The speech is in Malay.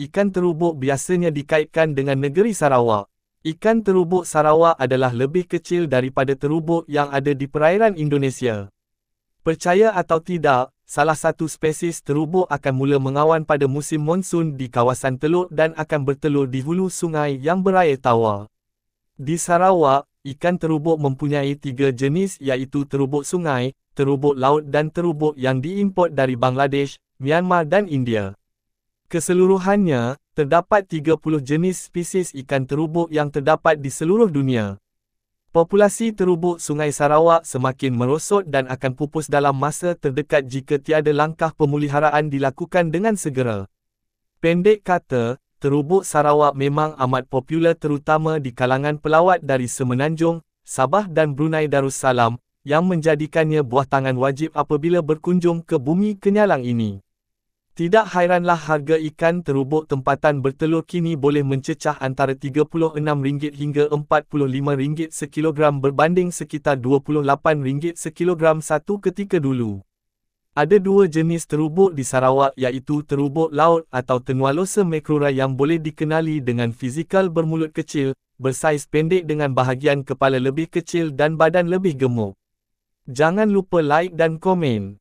ikan terubuk biasanya dikaitkan dengan negeri Sarawak. Ikan terubuk Sarawak adalah lebih kecil daripada terubuk yang ada di perairan Indonesia. Percaya atau tidak, salah satu spesies terubuk akan mula mengawan pada musim monsun di kawasan Teluk dan akan bertelur di hulu sungai yang berair tawar. Di Sarawak, ikan terubuk mempunyai 3 jenis iaitu terubuk sungai, terubuk laut dan terubuk yang diimport dari Bangladesh, Myanmar dan India. Keseluruhannya, terdapat 30 jenis spesies ikan terubuk yang terdapat di seluruh dunia. Populasi terubuk Sungai Sarawak semakin merosot dan akan pupus dalam masa terdekat jika tiada langkah pemeliharaan dilakukan dengan segera. Pendek kata, terubuk Sarawak memang amat popular terutama di kalangan pelawat dari Semenanjung, Sabah dan Brunei Darussalam, yang menjadikannya buah tangan wajib apabila berkunjung ke bumi kenyalang ini. Tidak hairanlah harga ikan terubuk tempatan bertelur kini boleh mencecah antara RM36 hingga RM45 sekilogram berbanding sekitar RM28 sekilogram satu ketika dulu. Ada 2 jenis terubuk di Sarawak iaitu terubuk laut atau Tenualosa macrura yang boleh dikenali dengan fizikal bermulut kecil, bersaiz pendek dengan bahagian kepala lebih kecil dan badan lebih gemuk. Jangan lupa like dan komen.